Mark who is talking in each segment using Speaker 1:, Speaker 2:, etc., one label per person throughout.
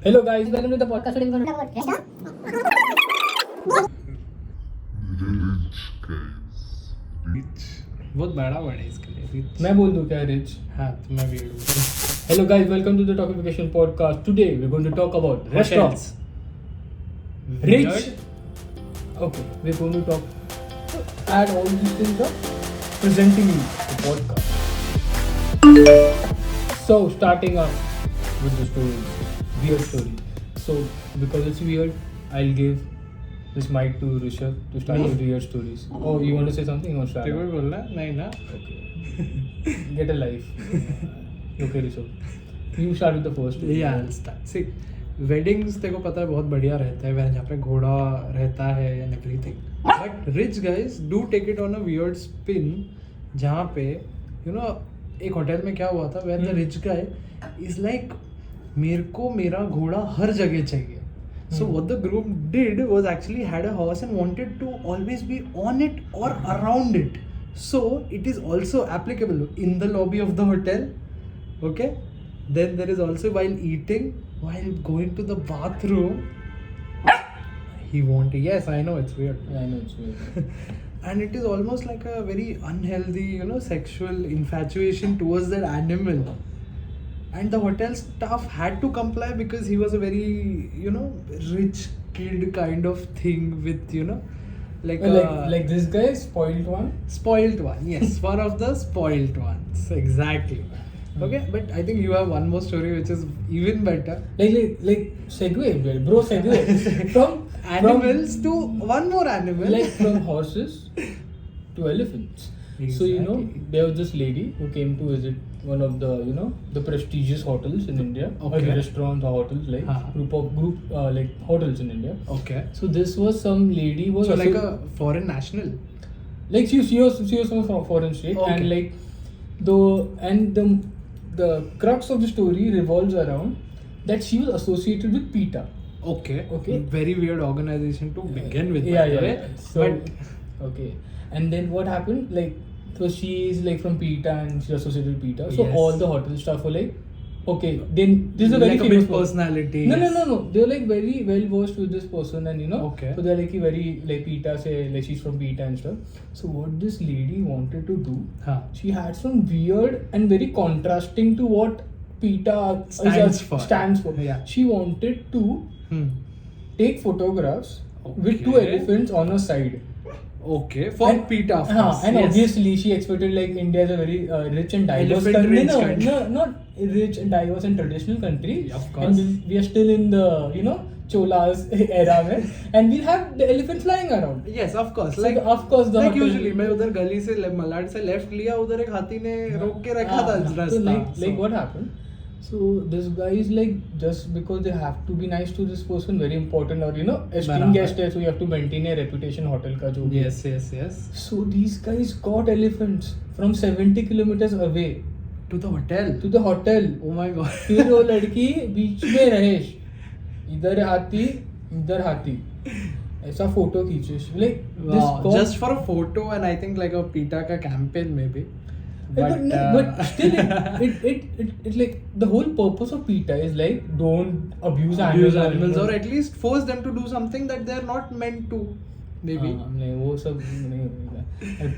Speaker 1: Hello guys, welcome to the podcast. Today we're going to talk about
Speaker 2: rich बहुत बड़ा word है इसके लिए रिच
Speaker 1: मैं बोल दूं क्या rich?
Speaker 2: हाँ तो मैं weird हूँ
Speaker 1: Hello guys, welcome to the Talkification podcast. Today we're going to talk about restaurants. Rich. Okay, we're going to talk add all these things up presenting you the podcast. So starting up with the story, weird story. So because it's weird, I'll give this mic to Rishabh to start with weird stories. Oh, you want to say something? You want to start?
Speaker 2: तेरे को भी बोलना नहीं ना
Speaker 1: Okay. Get a life. Okay, Rishabh. You start with the first.
Speaker 2: Yeah, I'll start. See, weddings तेरे को पता है बहुत बढ़िया रहता है जहाँ पे घोड़ा रहता है and everything. But rich guys do take it on a weird spin जहाँ पे you know एक होटल में क्या हुआ था where the rich guy is like मेरे को मेरा घोड़ा हर जगह चाहिए. So what the groom did was actually had a horse and wanted to always be on it or around it. So it is also applicable in the lobby of the hotel. Okay. Then there is also while eating, while going to the bathroom. He wanted. Yes, I know it's weird.
Speaker 1: Yeah, I know it's weird.
Speaker 2: And it is almost like a very unhealthy, sexual infatuation towards that animal. And the hotel staff had to comply because he was a very, rich kid kind of thing with, like
Speaker 1: this guy spoiled one.
Speaker 2: spoiled one. Yes, one of the spoiled ones. Exactly. Okay, but I think you have one more story which is even better.
Speaker 1: Like segue, bro, segue from
Speaker 2: Animals to one more animal.
Speaker 1: like from horses to elephants. So
Speaker 2: Exactly.
Speaker 1: there was this lady who came to visit one of the the prestigious hotels in India,
Speaker 2: Okay.
Speaker 1: or restaurants or hotels like
Speaker 2: Uh-huh.
Speaker 1: group like hotels in India.
Speaker 2: Okay.
Speaker 1: So this was some lady was
Speaker 2: So like a foreign national.
Speaker 1: like she was from foreign state.
Speaker 2: Okay.
Speaker 1: And like the crux of the story revolves around that she was associated with PETA.
Speaker 2: Okay.
Speaker 1: Okay.
Speaker 2: Very weird organization to begin with.
Speaker 1: Yeah,
Speaker 2: by the
Speaker 1: yeah,
Speaker 2: way.
Speaker 1: yeah. So okay, and then what happened? Like, so she is like from PETA and she's associated with PETA. So
Speaker 2: Yes.
Speaker 1: all the hotel staff were like, okay, then this is a very
Speaker 2: like a
Speaker 1: famous
Speaker 2: big personality.
Speaker 1: No,
Speaker 2: yes.
Speaker 1: no. They're like very well versed with this person, and
Speaker 2: Okay.
Speaker 1: So they're like very like PETA say like she's from PETA and stuff. So what this lady wanted to do,
Speaker 2: Huh.
Speaker 1: she had some weird and very contrasting to what PETA
Speaker 2: Stands for. Yeah.
Speaker 1: She wanted to take photographs with two
Speaker 2: Okay.
Speaker 1: elephants on her side.
Speaker 2: Okay. For
Speaker 1: And-
Speaker 2: PETA, of
Speaker 1: हाँ,
Speaker 2: course.
Speaker 1: and
Speaker 2: yes.
Speaker 1: obviously she expected like India is a very rich and diverse
Speaker 2: Elephant
Speaker 1: country.
Speaker 2: rich
Speaker 1: No,
Speaker 2: country.
Speaker 1: no, not rich and diverse and traditional country.
Speaker 2: Yeah, of course.
Speaker 1: And we are still in the Cholas era mein, and we'll have the elephants flying around.
Speaker 2: Yes, of course.
Speaker 1: So
Speaker 2: Like,
Speaker 1: of course the
Speaker 2: like
Speaker 1: hotel-
Speaker 2: usually, मैं उधर गली से मलाड से left लिया उधर एक हाथी ने रोक के रखा था
Speaker 1: So
Speaker 2: रास्ता.
Speaker 1: like what happened? So this guy is like, just because they have to be nice to this person, very important, or esteemed
Speaker 2: बराबर.
Speaker 1: guest है, so you have to maintain a reputation hotel का जो भी है.
Speaker 2: Yes.
Speaker 1: So these guys got elephants from 70 kilometers away
Speaker 2: To the hotel.
Speaker 1: to the hotel.
Speaker 2: Oh my god.
Speaker 1: फिर वो लड़की बीच में रहे, इधर हाथी ऐसा फोटो खींचे like this
Speaker 2: Wow.
Speaker 1: got-
Speaker 2: Just for a photo and I think like a PETA का campaign maybe.
Speaker 1: but still it like the whole purpose of PETA is like don't abuse
Speaker 2: animals or at least force them to do something that they are not meant to. Maybe.
Speaker 1: नहीं वो सब नहीं होगा.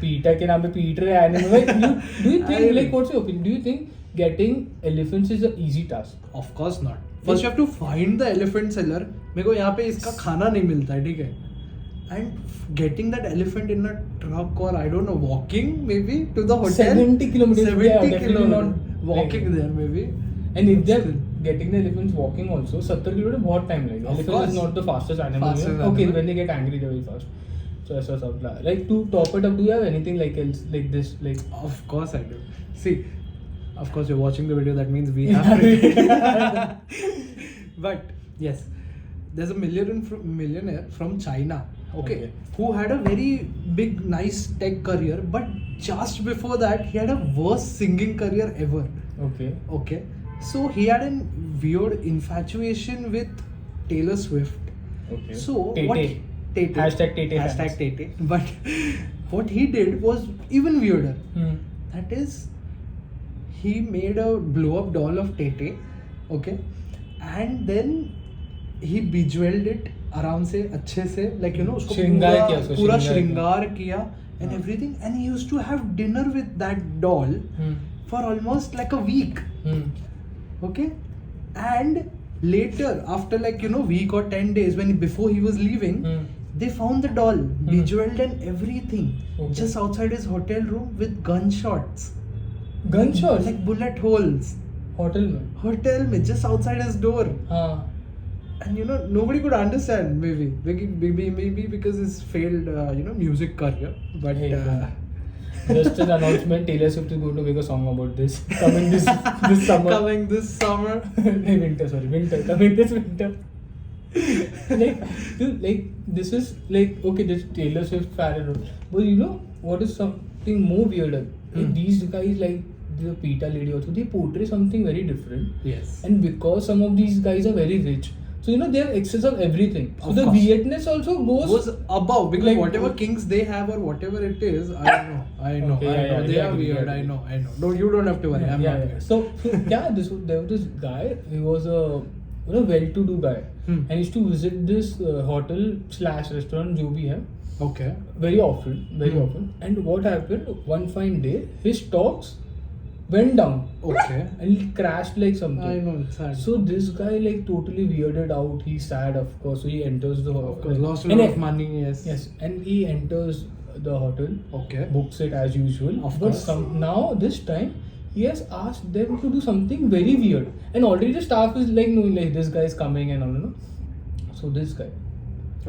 Speaker 1: PETA के नाम पे पीट रहे animal. Do you think like what's your opinion? Do you think getting elephants is an easy task?
Speaker 2: Of course not. First you have to find the elephant seller. मेरे को यहाँ पे इसका खाना नहीं मिलता है, ठीक है? And getting that elephant in a truck or I don't know, walking maybe to the hotel.
Speaker 1: 70 kilometers.
Speaker 2: 70
Speaker 1: Yeah, definitely
Speaker 2: kilometers.
Speaker 1: not
Speaker 2: Walking
Speaker 1: like-
Speaker 2: there maybe.
Speaker 1: And if they're getting the elephants walking also, 70 kilometers बहुत time लगेगा.
Speaker 2: Of
Speaker 1: Elephant
Speaker 2: course.
Speaker 1: is not the fastest animal.
Speaker 2: Fastest
Speaker 1: Okay,
Speaker 2: animal.
Speaker 1: when they get angry, they're very fast. So ऐसा सब like to top it up, do you have anything like else like this like?
Speaker 2: Of course I do. See, of course you're watching the video, that means we have to. But yes, there's a millionaire from China, okay, who had a very big, nice tech career, but just before that, he had a worst singing career ever. Okay. So he had a weird infatuation with Taylor Swift.
Speaker 1: Okay.
Speaker 2: So
Speaker 1: Tay-Tay.
Speaker 2: what? Tay-Tay.
Speaker 1: Hashtag Tay-Tay
Speaker 2: Hashtag
Speaker 1: fans.
Speaker 2: Tay-Tay. But what he did was even weirder. That is, he made a blow up doll of Tay-Tay, okay, and then he bejeweled it आराम से अच्छे से, like you know, उसको
Speaker 1: श्रृंगार किया, उसको
Speaker 2: पूरा
Speaker 1: श्रृंगार
Speaker 2: श्रृंगार किया and everything, and he used to have dinner with that doll for almost like a week. Okay, and later after like you know week or 10 days before he was leaving, they found the doll bejeweled and everything just outside his hotel room with gunshots like bullet holes hotel mein just outside his door. And you know nobody could understand, maybe because his failed you know music career, but
Speaker 1: Hey, just an announcement, Taylor Swift is going to make a song about this coming this summer.
Speaker 2: coming this summer.
Speaker 1: winter coming this winter. like this is like, okay, this Taylor Swift fan, but you know what is something more weirder? Like, these guys, like the PETA lady also, they portray something very different.
Speaker 2: Yes.
Speaker 1: And because some of these guys are very rich, so you know they have excess of everything. So
Speaker 2: Of
Speaker 1: the
Speaker 2: course.
Speaker 1: weirdness also goes
Speaker 2: above, because
Speaker 1: like-
Speaker 2: whatever kinks they have or whatever it is, I know.
Speaker 1: Okay, yeah,
Speaker 2: They
Speaker 1: yeah,
Speaker 2: are
Speaker 1: yeah,
Speaker 2: weird.
Speaker 1: yeah.
Speaker 2: I know. No, you don't have to worry. I'm not weird.
Speaker 1: So yeah, there was this guy. He was a well-to-do guy, and he used to visit this hotel/restaurant, जो भी है,
Speaker 2: Okay.
Speaker 1: very often. And what happened? One fine day, his stocks went down
Speaker 2: Okay.
Speaker 1: and he crashed like something.
Speaker 2: I know, it's sad.
Speaker 1: So this guy like totally weirded out. He's sad, of course. So he enters the
Speaker 2: Of course, lost a
Speaker 1: and
Speaker 2: lot of money. Yes.
Speaker 1: Yes, and he enters the hotel,
Speaker 2: Okay.
Speaker 1: books it as usual.
Speaker 2: Of
Speaker 1: But
Speaker 2: course.
Speaker 1: now this time he has asked them to do something very weird, and already the staff is like knowing like this guy is coming and all, you know. So this guy,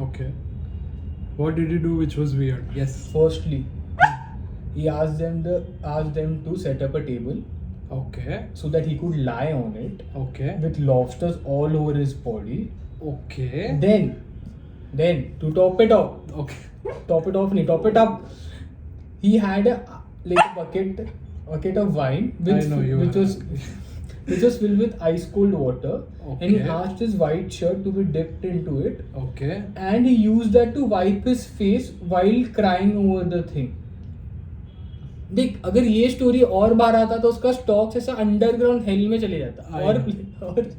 Speaker 2: Okay. What did you do which was weird? Yes.
Speaker 1: firstly, he asked them to set up a table
Speaker 2: Okay.
Speaker 1: so that he could lie on it
Speaker 2: Okay.
Speaker 1: with lobsters all over his body.
Speaker 2: Okay.
Speaker 1: Then to top it off,
Speaker 2: Okay.
Speaker 1: top it up, he had a bucket of wine
Speaker 2: I know you
Speaker 1: which
Speaker 2: are.
Speaker 1: was filled with ice cold water, and he
Speaker 2: Okay.
Speaker 1: asked his white shirt to be dipped into it,
Speaker 2: Okay.
Speaker 1: and he used that to wipe his face while crying over the thing. देख, अगर ये story और बार आता तो उसका stocks ऐसा underground hello में चले जाता
Speaker 2: I
Speaker 1: और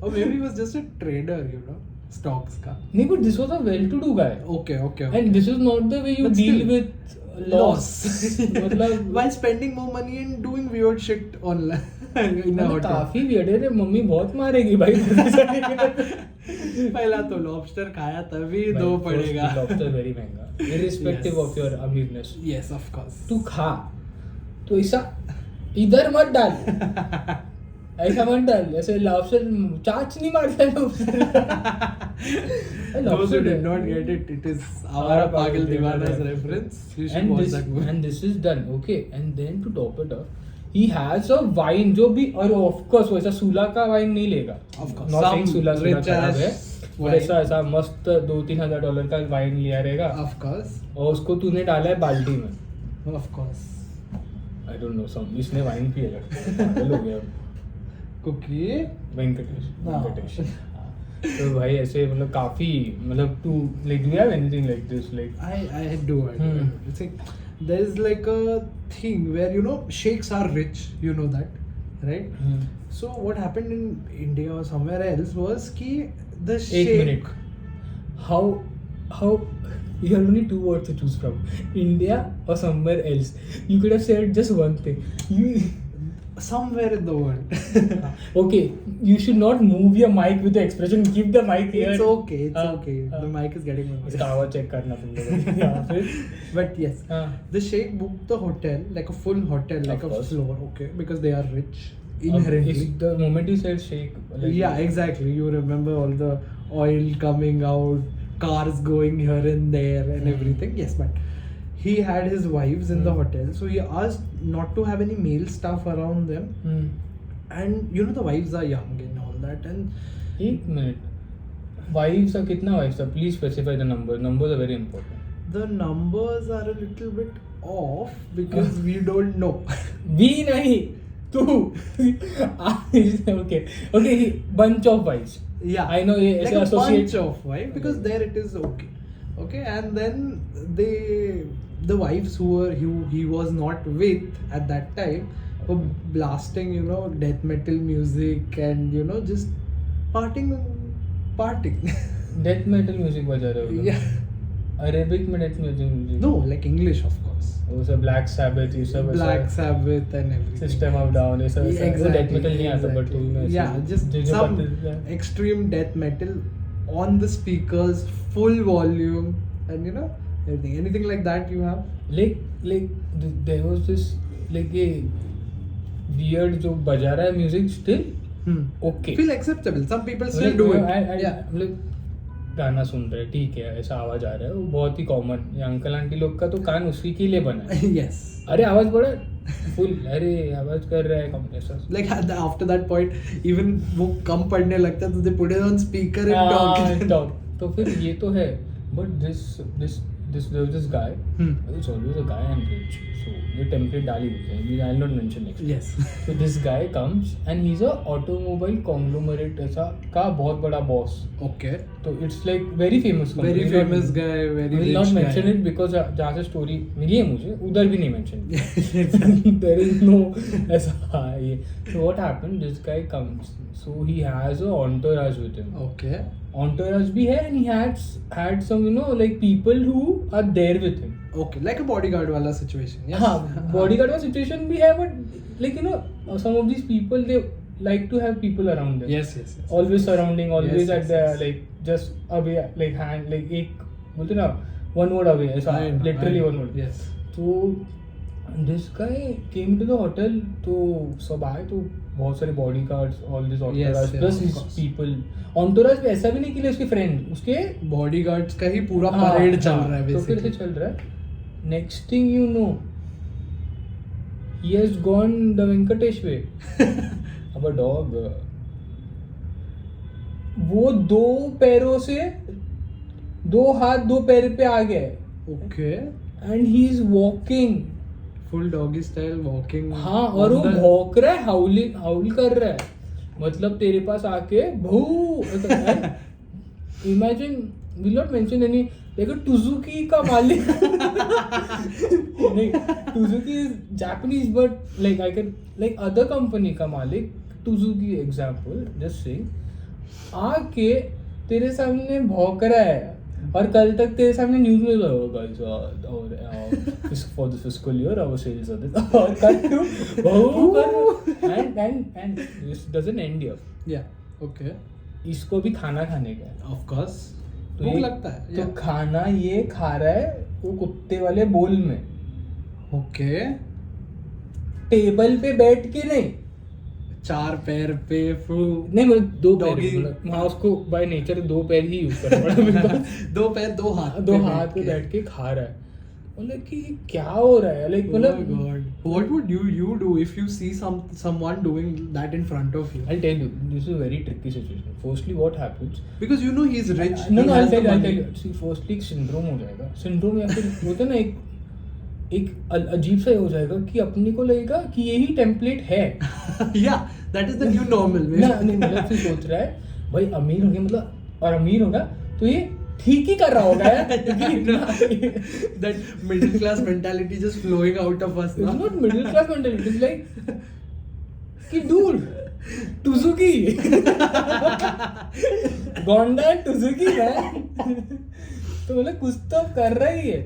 Speaker 2: Or maybe he was just a trader, you know, stocks ka.
Speaker 1: नहीं, but this was a well-to-do guy,
Speaker 2: Okay.
Speaker 1: and this is not the way you
Speaker 2: But
Speaker 1: deal
Speaker 2: still,
Speaker 1: with loss. मतलब
Speaker 2: While spending more money and doing weird shit online in a hotel.
Speaker 1: काफी weird है रे, mummy बहुत मारेगी भाई.
Speaker 2: पहला तो lobster खाया तभी दो पड़ेगा.
Speaker 1: लॉबस्टर वेरी महंगा, irrespective
Speaker 2: Yes.
Speaker 1: of your अमीरनेस.
Speaker 2: Yes, of course.
Speaker 1: तू खा तो ऐसा इधर मत डाल, ऐसा मत डाल, ऐसे लॉबस्टर चाच नहीं मारता
Speaker 2: Those who did not get it, it is our Pagal Divana's reference. You should watch that movie.
Speaker 1: and this is done, okay, and then to top it off, he has a wine जो भी, और of course वो ऐसा सूला का wine नहीं लेगा.
Speaker 2: Of course.
Speaker 1: Not saying
Speaker 2: Some
Speaker 1: Sula
Speaker 2: rich
Speaker 1: खराब है,
Speaker 2: ass
Speaker 1: और
Speaker 2: wine.
Speaker 1: ऐसा मस्त $2,000-3,000 का वाइन लिया रहेगा,
Speaker 2: Of course.
Speaker 1: और उसको तूने डाला है बाल्टी में.
Speaker 2: Of course.
Speaker 1: I don't know, इसने वाइन पिएगा, पागल हो गया
Speaker 2: Cookie.
Speaker 1: वेंकटेश. तो भाई ऐसे मतलब काफी मतलब तू like do you have anything like this like
Speaker 2: I do. It's like there's like a thing where you know sheikhs are rich, you know that, right? So what happened in India or somewhere else was कि the
Speaker 1: एक
Speaker 2: sheikh.
Speaker 1: minute, how you have only 2 words to choose from, India or somewhere else. You could have said just one thing.
Speaker 2: Somewhere in the world.
Speaker 1: Okay, you should not move your mic with the expression, keep the mic here.
Speaker 2: It's okay. It's okay. The mic is getting my
Speaker 1: इसका आवाज check करना तुम लोगों ने. फिर
Speaker 2: But yes, the sheikh booked the hotel, like a full hotel, like
Speaker 1: Of
Speaker 2: a
Speaker 1: course.
Speaker 2: floor, okay, because they are rich inherently.
Speaker 1: If the moment you said shake, like,
Speaker 2: Yeah, exactly. You remember all the oil coming out, cars going here and there, and everything. Yes, but he had his wives in the hotel, so he asked not to have any male staff around them. And you know the wives are young and all that, and
Speaker 1: एक minute, wives का कितना wives था? Please specify the number. Numbers are very important.
Speaker 2: the numbers are a little bit off because we don't know.
Speaker 1: We नहीं, तू. Okay, bunch of wives.
Speaker 2: Yeah,
Speaker 1: I know ये
Speaker 2: like
Speaker 1: ऐसे
Speaker 2: a
Speaker 1: associate.
Speaker 2: bunch of wives, because there it is okay, and then the wives who he was not with at that time were blasting, you know, death metal music and, you know, just parting.
Speaker 1: Death metal music बजा रहे हो
Speaker 2: Yeah.
Speaker 1: Arabic में death metal music
Speaker 2: No, like English, of course.
Speaker 1: वो सब black Sabbath ये सब
Speaker 2: Black Sabbath and everything.
Speaker 1: System of down ये सब
Speaker 2: Yeah,
Speaker 1: डेथ मेटल नहीं आता but
Speaker 2: yeah, just some extreme death metal on the speakers, full volume, and you know anything like that you have.
Speaker 1: like there was this like ये weird जो बजा रहा है music still okay
Speaker 2: Feel acceptable. Some people still do it. Yeah.
Speaker 1: मतलब गाना सुन रहे ठीक है ऐसा आवाज आ रहा है वो बहुत ही कॉमन ये अंकल आंटी लोग का तो कान उसी के लिए बना है
Speaker 2: Yes.
Speaker 1: अरे आवाज बड़ा फुल अरे आवाज कर रहा है कम ऐसा
Speaker 2: Like after that point, even वो कम पढ़ने लगता है तो they put it on speaker and talk.
Speaker 1: talk. तो फिर ये तो है but this guy it's always a guy and rich so ये template डाली हुई है I'll not mention next
Speaker 2: Yes.
Speaker 1: so this guy comes and he's a automobile conglomerate ऐसा का बहुत बड़ा boss
Speaker 2: Okay.
Speaker 1: तो it's like very famous company.
Speaker 2: Very famous guy, very
Speaker 1: I will
Speaker 2: rich
Speaker 1: not
Speaker 2: guy.
Speaker 1: mention it because जहाँ से story मिली है मुझे उधर भी नहीं mention there is no ऐसा ये so what happened this guy comes so he has a entourage with him
Speaker 2: Okay.
Speaker 1: entourage भी है and he had some you know like people who are there with him
Speaker 2: Okay. Like a bodyguard वाला situation. Yes.
Speaker 1: हाँ bodyguard का situation भी है but like you know some of these people they like to have people around them
Speaker 2: Yes.
Speaker 1: always surrounding always
Speaker 2: Yes,
Speaker 1: at
Speaker 2: yes,
Speaker 1: the
Speaker 2: yes.
Speaker 1: like just away like hand like एक बोलते ना one word away ऐसा
Speaker 2: I know,
Speaker 1: literally
Speaker 2: I know.
Speaker 1: one word
Speaker 2: Yes.
Speaker 1: तो this guy came to the hotel तो सब आए तो बहुत सारे bodyguards all this entourage
Speaker 2: Yes,
Speaker 1: plus
Speaker 2: of
Speaker 1: his
Speaker 2: course.
Speaker 1: people entourage भी ऐसा भी नहीं कि उसके friend उसके
Speaker 2: Bodyguards का ही पूरा
Speaker 1: हाँ,
Speaker 2: parade चल
Speaker 1: हाँ,
Speaker 2: रहा है
Speaker 1: तो फिर से
Speaker 2: basically.
Speaker 1: चल रहा है next thing you know he has gone the Venkatesh way अब a dog वो दो पैरों से दो हाथ दो पैर पे आ गए
Speaker 2: Okay.
Speaker 1: And he is walking
Speaker 2: Full doggy style walking.
Speaker 1: हाँ और
Speaker 2: on
Speaker 1: वो
Speaker 2: the-
Speaker 1: भौंक रहा है हाउल कर रहा है मतलब तेरे पास आके भू imagine will not mention any देखो टुजुकी का मालिक नहीं Suzuki is Japanese but like I can like other company का मालिक टुजुकी एग्जांपल जस्ट से आके तेरे सामने भौंक रहा है और कल तक तेरे सामने न्यूज में गाइस और for the fiscal year our sales are this और cut to and this doesn't end here
Speaker 2: Yeah. Okay.
Speaker 1: इसको भी खाना खाने का है
Speaker 2: Of course.
Speaker 1: तो
Speaker 2: भूख
Speaker 1: ये-
Speaker 2: लगता है.
Speaker 1: तो
Speaker 2: Yeah.
Speaker 1: खाना ये खा रहा है वो कुत्ते वाले बोल में
Speaker 2: Okay.
Speaker 1: टेबल पे बैठ के नहीं
Speaker 2: चार पैर पे full.
Speaker 1: नहीं मतलब दो पैर
Speaker 2: Doggy.
Speaker 1: मतलब वहाँ उसको बाय नेचर दो पैर ही यूज करना पड़ा मेरे पास।
Speaker 2: दो पैर दो हाथ
Speaker 1: दो
Speaker 2: पे
Speaker 1: हाथ पे
Speaker 2: के।
Speaker 1: बैठ के खा रहा है मतलब कि क्या हो रहा है लाइक
Speaker 2: Oh my
Speaker 1: मतलब
Speaker 2: God. What would you do if you see someone doing that in front of you?
Speaker 1: I'll tell you this is a very tricky situation firstly what happens
Speaker 2: Because you know he's rich.
Speaker 1: no
Speaker 2: he
Speaker 1: no
Speaker 2: has
Speaker 1: I'll
Speaker 2: the
Speaker 1: tell you
Speaker 2: money.
Speaker 1: see firstly एक syndrome हो जाएगा syndrome या फिर होता है ना एक अजीब सा हो जाएगा कि अपने को लगेगा कि यही टेम्पलेट है
Speaker 2: Yeah, that is the new normal.
Speaker 1: ना नहीं मतलब फिर सोच रहा है भाई अमीर हो गया मतलब और अमीर होगा तो ये ठीक ही कर रहा होगा यार
Speaker 2: That middle class mentality just flowing out of us.
Speaker 1: It's
Speaker 2: ना?
Speaker 1: not middle class mentality. It's like, कि dude, Tuzuki, Gonda Tuzuki man. तो मतलब कुछ तो कर रहा ही है.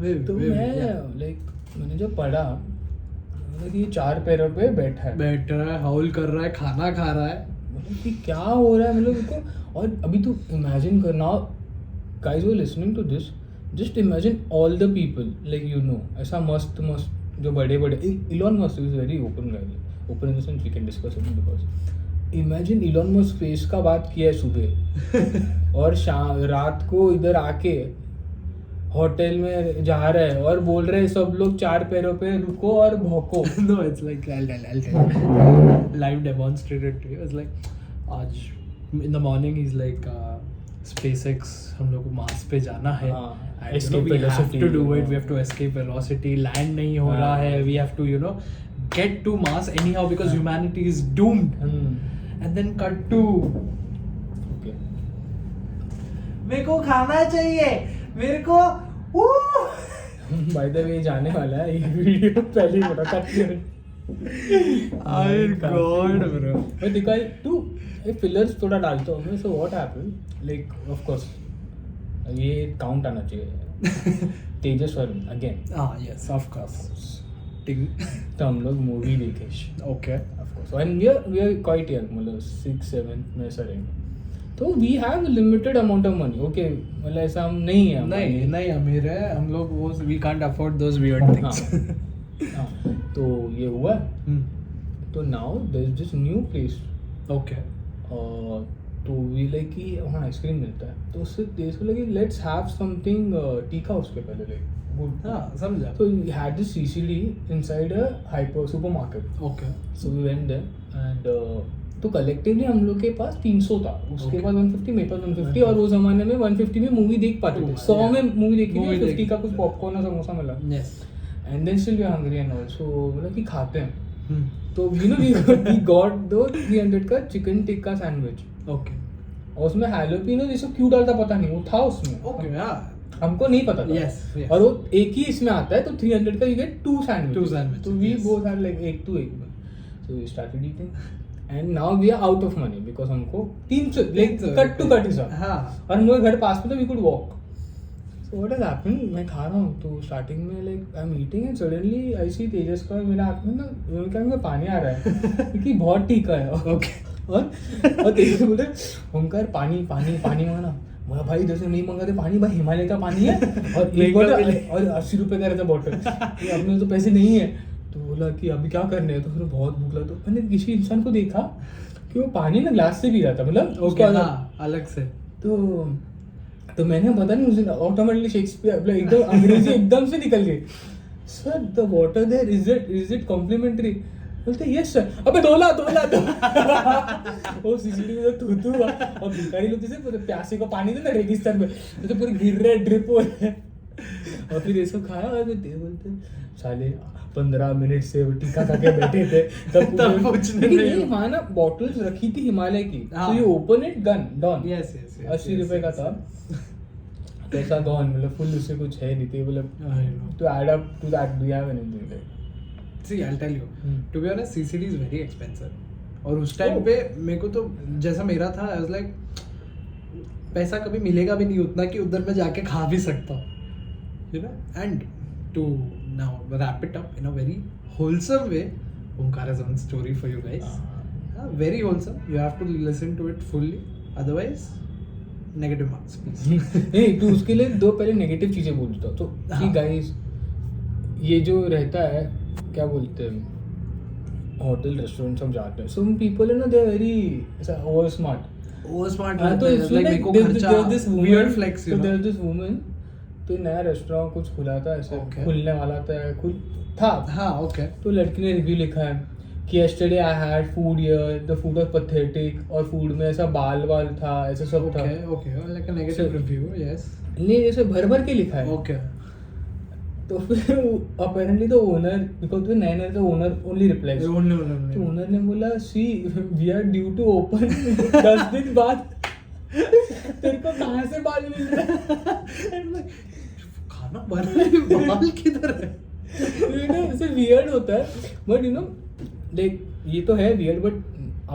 Speaker 2: Maybe,
Speaker 1: तो
Speaker 2: maybe,
Speaker 1: मैं
Speaker 2: yeah.
Speaker 1: like मैंने जब पढ़ा मतलब कि ये चार पैरों पे बैठा है.
Speaker 2: बैठ रहा है, हाउल कर रहा है, खाना खा रहा है.
Speaker 1: मतलब कि क्या हो रहा है मतलब उसको और अभी तू इमेजिन करना guys who are listening to this just imagine all the people like you know ऐसा मस्त जो बड़े Elon Musk is very open guy open in the sense we can discuss it because imagine Elon Musk face का बात किया है सुबह और रात को इधर आके होटल में जा रहा है और बोल रहे हैं सब लोग चार पैरों पे रुको और भौंको.
Speaker 2: No, it's like I'll tell you. Live demonstrated to you. It's like आज in the morning he's like SpaceX हम लोग को मार्स पे जाना है.
Speaker 1: हाँ,
Speaker 2: And you know,
Speaker 1: escape
Speaker 2: we have
Speaker 1: velocity,
Speaker 2: to do it.
Speaker 1: हाँ.
Speaker 2: We have to escape velocity. Land नहीं हो
Speaker 1: हाँ.
Speaker 2: रहा है. We have to get to Mars anyhow because humanity is doomed. And then cut to
Speaker 1: Okay.
Speaker 2: मेरे को खाना चाहिए. मेरे को
Speaker 1: बाय द वे जाने वाला है ये वीडियो पहले ही बता कट कर
Speaker 2: God, bro.
Speaker 1: मैं दिखाई तू ये फिलर्स थोड़ा डालता हूँ मैं. So what happened? Like of course ये काउंट आना चाहिए. तेजस्वरी again.
Speaker 2: yes, of course. Ting.
Speaker 1: तो हम लोग मूवी देखे.
Speaker 2: Okay.
Speaker 1: Of course. And we are quite young. मतलब 6-7 में ऐसा रहेंगे. तो we have a limited amount of money. Okay. मतलब ऐसा हम नहीं है.
Speaker 2: नहीं अमीर है हम लोग. वो we can't afford those weird things.
Speaker 1: हाँ. तो ये हुआ. तो now there is this new place.
Speaker 2: Okay.
Speaker 1: तो वी लाइक कि वहाँ आइसक्रीम मिलता है. तो उससे टेस्ट लगे लेट्स हैव समथिंग तीखा उसके पहले लाइक गुड.
Speaker 2: हाँ समझा.
Speaker 1: So we had this CCD inside a hyper supermarket.
Speaker 2: Okay.
Speaker 1: So we went there and तो कलेक्टिवली हम लोग के पास 300 था. उसके पास 150, मेरे पास 150 और वो जमाने में 150 में मूवी देख पाते थे. 100 में मूवी देखी थी. 50 का कुछ पॉपकॉर्न और समोसा मिला.
Speaker 2: Yes.
Speaker 1: And then still we are hungry and also मतलब कि खाते हैं. तो यू नो वी गॉट दो 300 का चिकन टिक्का सैंडविच.
Speaker 2: Okay.
Speaker 1: और उसमें हैलोपिनो जैसे क्यों डालता पता नहीं, वो था उसमें.
Speaker 2: Okay. Yeah.
Speaker 1: हमको नहीं पता था.
Speaker 2: Yes.
Speaker 1: और वो एक ही इसमें आता है तो 300 का यू गेट 2 सैंडविच. तो we both had like 1 to 1. So we started eating and now we are out of money because हमको 300 लाइक कट टू कट ही सब.
Speaker 2: हाँ.
Speaker 1: और हमारे घर पास में तो we could walk. So what has happened, मैं खा रहा हूँ तो स्टार्टिंग में like I am eating and suddenly I see Tejas का मेरे आँख में ना क्या मुझे पानी आ रहा है क्योंकि बहुत तीखा है.
Speaker 2: Okay.
Speaker 1: और तेजस बोले ओमकार पानी पानी पानी मांगना. बोला भाई इधर से नहीं मंगाते पानी, भाई हिमालय का पानी है और एक बॉटल और 80 रुपए का रहता बॉटल. अपने तो पैसे नहीं है. तो बोला कि अभी क्या करने हैं. तो फिर बहुत भूख लगा. तो मैंने किसी इंसान को देखा कि वो पानी ना ग्लास से पी रहा था मतलब उसको
Speaker 2: अलग से.
Speaker 1: तो मैंने पता नहीं मुझे ऑटोमेटिकली शेक्सपियर एकदम अंग्रेजी एकदम से निकल गई. Sir the water there is it complimentary. बोलते यस सर. अबे धोला वो सीसीटीवी में तो थू हुआ और भिखारी लोग जैसे पूरे प्यासे को पानी देना रेगिस्तान में तो पूरे गिर रहे ड्रिप हो रहे. और फिर ये सब खाया और बोलते साले 15 मिनट से टीका खा के बैठे थे तब पूछने नहीं. वहाँ ना बॉटल्स रखी थी हिमालय की. तो ये open it gun done.
Speaker 2: Yes
Speaker 1: 80 रुपए का था. पैसा गॉन मतलब फुल उससे कुछ है नहीं थे मतलब to add up to that do you have anything like.
Speaker 2: See, I'll tell you. To be honest, CCD is very expensive. और उस टाइम पे मेरे को तो जैसा मेरा था I was like पैसा कभी मिलेगा भी नहीं उतना कि उधर मैं जाके खा भी सकता हूँ. You know? And to now wrap it up in a very wholesome way, Omkar has one story for you guys. Very wholesome. You have to listen to it fully. Otherwise, negative marks, please.
Speaker 1: नहीं तो उसके लिए दो पहले negative चीजें बोलता तो कि गाइस ये जो रहता है क्या बोलते हैं होटल रेस्टोरेंट सब जाते हैं. सम पीपल है ना they are very over smart. तो it's like this weird flex you know. There is this woman तो नया रेस्टोरेंट कुछ खुला था ऐसे खुलने वाला था.
Speaker 2: हाँ ओके.
Speaker 1: तो लड़की ने रिव्यू लिखा है कि yesterday I had food here, the food was pathetic और फूड में ऐसा बाल था ऐसा सब था.
Speaker 2: Okay, like a negative review, yes.
Speaker 1: नहीं ऐसे भर के लिखा है.
Speaker 2: Okay.
Speaker 1: तो फिर apparently the owner because तो नए तो owner only replies. तो owner ने बोला see we are due to open 10 दिन बाद तेरे को कहाँ से बाल मिल रहा है.
Speaker 2: खाना बन रहा है बाल किधर है.
Speaker 1: ऐसे weird होता है but you know like ये तो है weird but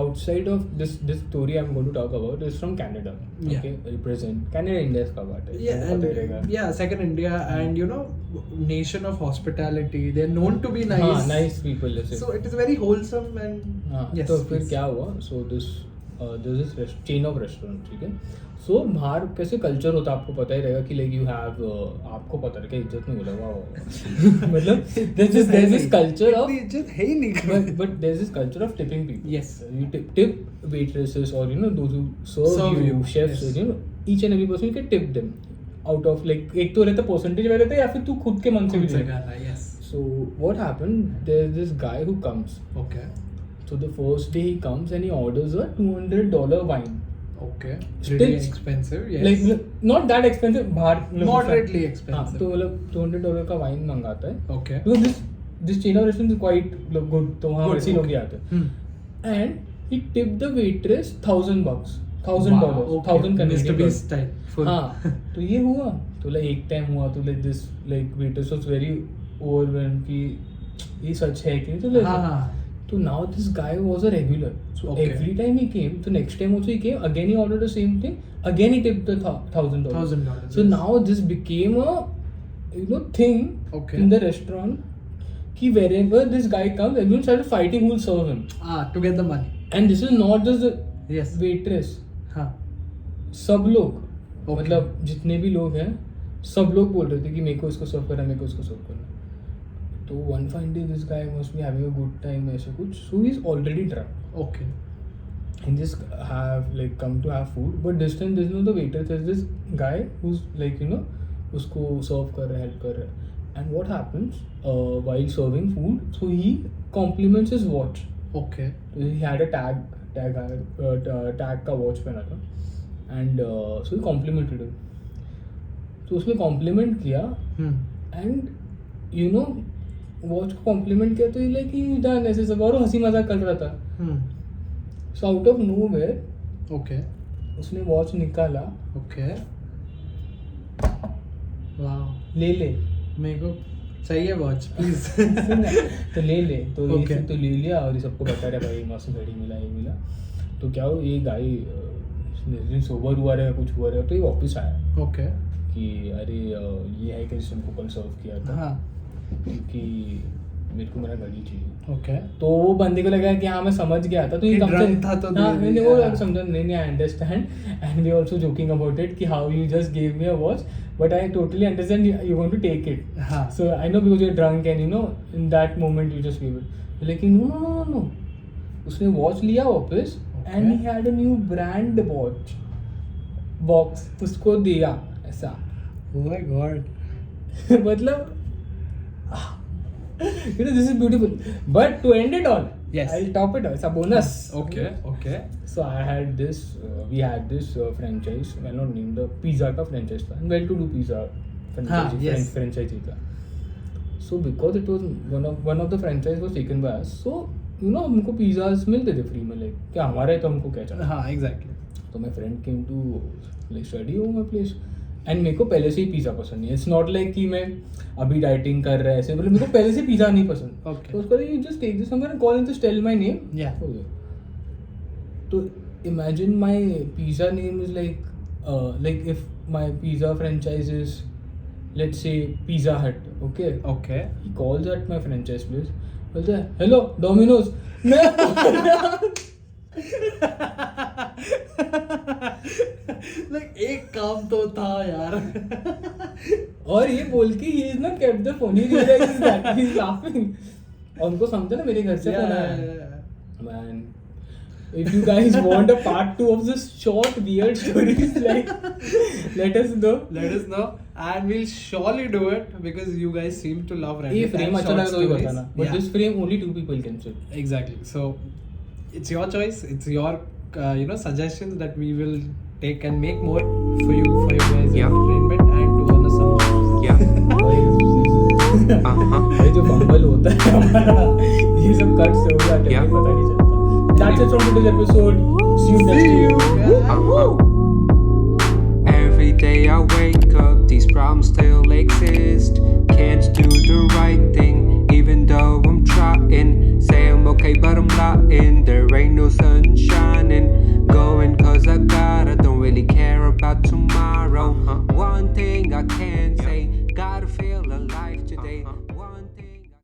Speaker 1: outside of this story I'm going to talk about is from Canada. Okay, represent Canada India का बात है.
Speaker 2: Yeah, second India and you know nation of hospitality. They are known to be nice.
Speaker 1: हाँ nice people जैसे.
Speaker 2: So it is very wholesome and
Speaker 1: हाँ yes, तो फिर क्या हुआ. So this chain of restaurant ठीक है. सो बाहर कैसे कल्चर होता है आपको पता ही रहेगा कि लाइक यू हैव आपको पता रहेगा इज्जत नहीं मिलेगा मतलब there is this culture of
Speaker 2: इज्जत है ही नहीं
Speaker 1: but there is this culture of tipping people.
Speaker 2: Yes
Speaker 1: you tip waitresses और you know those who serve you chefs you know each and every person you can tip them out of like एक तो रहता percentage में रहता है या फिर तू खुद के मन से भी देगा.
Speaker 2: Yes.
Speaker 1: So what happened there is this guy who comes.
Speaker 2: Okay.
Speaker 1: So the first day he comes and he orders a $200 wine.
Speaker 2: Okay. Really expensive, yes.
Speaker 1: Like not that expensive, बाहर
Speaker 2: moderately expensive.
Speaker 1: हाँ तो मतलब $200 का wine मंगाता है.
Speaker 2: Okay.
Speaker 1: Because this chain of restaurants is quite good. तो वहाँ वैसे लोग ही आते हैं. And he tipped the waitress $1,000. $1,000. 1,000 Canadian
Speaker 2: Mr. Beast type. Full.
Speaker 1: हाँ तो ये हुआ तो like एक टाइम हुआ तो like this like waitress was very overwhelmed कि ये सच है कि तो like
Speaker 2: हाँ.
Speaker 1: So now this guy was a regular. So
Speaker 2: Okay.
Speaker 1: every time he came, so next time also he came, again he ordered the same thing, again he tipped the $1,000.
Speaker 2: $1,000.
Speaker 1: So now this became a thing
Speaker 2: Okay.
Speaker 1: in the restaurant. Ki wherever this guy comes, everyone started fighting who will serve him.
Speaker 2: To get the money.
Speaker 1: And this is not just the
Speaker 2: Yes.
Speaker 1: waitress.
Speaker 2: हाँ.
Speaker 1: सब लोग
Speaker 2: Okay.
Speaker 1: मतलब जितने भी लोग हैं सब लोग बोल रहे थे कि मेरे को इसको सर्व करना, मेरे को इसको सर्व करना. तो one fine day this guy must be having a good time ऐसा कुछ. So he's already drunk.
Speaker 2: Okay.
Speaker 1: And just have like come to have food, but this time there's no the waiter, there's this guy who's like उसको serve कर रहा है, help कर रहा है. And what happens while serving food, so he compliments his watch.
Speaker 2: Okay.
Speaker 1: He had a tag का watch पहना था, and so he complimented him. तो उसने compliment किया, and watch को compliment किया तो he like he done ऐसे सब और हंसी मजाक कर रहा था. So out of nowhere,
Speaker 2: Okay.
Speaker 1: उसने watch निकाला,
Speaker 2: Okay. Wow.
Speaker 1: ले
Speaker 2: मेरे को चाहिए वॉच प्लीज.
Speaker 1: तो ले तो
Speaker 2: Okay.
Speaker 1: ये तो ले लिया और ये सबको बता रहा भाई मस्त घड़ी मिला, ये मिला. तो क्या हो, ये गाय सोबर हुआ रहा कुछ हुआ रहा, तो ये वापस आया
Speaker 2: ओके.
Speaker 1: कि अरे ये है कि जिसको कल सर्व किया था,
Speaker 2: हाँ.
Speaker 1: क्योंकि मेरे को मेरा घड़ी चाहिए.
Speaker 2: ओके.
Speaker 1: तो वो बंदे को लगा कि हाँ मैं समझ गया था, तो ये
Speaker 2: कि
Speaker 1: कम से
Speaker 2: drunk था तो दे
Speaker 1: हाँ,
Speaker 2: दिया.
Speaker 1: मैंने वो समझा नहीं I understand, and we also joking about it कि how you just give me a watch, but I totally understand you want to take it.
Speaker 2: हाँ.
Speaker 1: So I know because you're drunk and in that moment you just give it. लेकिन no. उसने watch लिया वापस and he had a new brand watch box, उसको दिया ऐसा.
Speaker 2: Oh my god.
Speaker 1: मतलब this is beautiful. But to end it all,
Speaker 2: Yes.
Speaker 1: I'll top it all. It's a bonus.
Speaker 2: Okay. Okay.
Speaker 1: So I had this. We had this franchise. Well, not named the Pizza का franchise था. Well-to-do pizza franchise.
Speaker 2: yes.
Speaker 1: Franchise था. So because it was one of the franchise was taken by us. So हमको pizzas मिलते थे free में, like क्या हमारा है तो हमको क्या चाहिए.
Speaker 2: हाँ exactly.
Speaker 1: तो my friend came to like study over my place. And मेरे को पहले से ही पिज़्ज़ा पसंद नहीं है. इट्स नॉट लाइक कि मैं अभी डाइटिंग कर रहा है ऐसे, मतलब मेरे को पहले से पिज़्ज़ा नहीं पसंद.
Speaker 2: Okay.
Speaker 1: तो उसको you just take this number and call and just tell my name.
Speaker 2: Yeah.
Speaker 1: तो imagine my pizza name is like if my pizza franchise is let's say Pizza Hut. Okay.
Speaker 2: Okay.
Speaker 1: He calls at my franchise place, बोलता है hello Domino's.
Speaker 2: Like एक काम तो था यार.
Speaker 1: और ये बोल के he is not kept the phone, he realises that he is laughing. और उनको समझा ना मेरे घर से कौन आया. Man, if you guys want a part 2 of this short weird stories, like let us know.
Speaker 2: Let us know, and we'll surely do it because you guys seem to love
Speaker 1: ये
Speaker 2: random
Speaker 1: frame
Speaker 2: and
Speaker 1: अच्छा
Speaker 2: short
Speaker 1: लगा तो ही
Speaker 2: stories.
Speaker 1: बताना. But
Speaker 2: Yeah.
Speaker 1: this frame only 2 people can sit.
Speaker 2: Exactly. So it's your choice. It's your suggestions that we will take and make more for you guys
Speaker 3: Yeah.
Speaker 2: entertainment and to earn us some more.
Speaker 3: Yeah.
Speaker 1: ये जो बम्बल होता है हमारा, ये सब cut से हो जाते हैं,
Speaker 3: Yeah.
Speaker 1: पता नहीं चलता. That's it from today's episode. See you next week.
Speaker 3: Every day I wake up, these problems still exist. Can't do the right thing, even though I'm trying.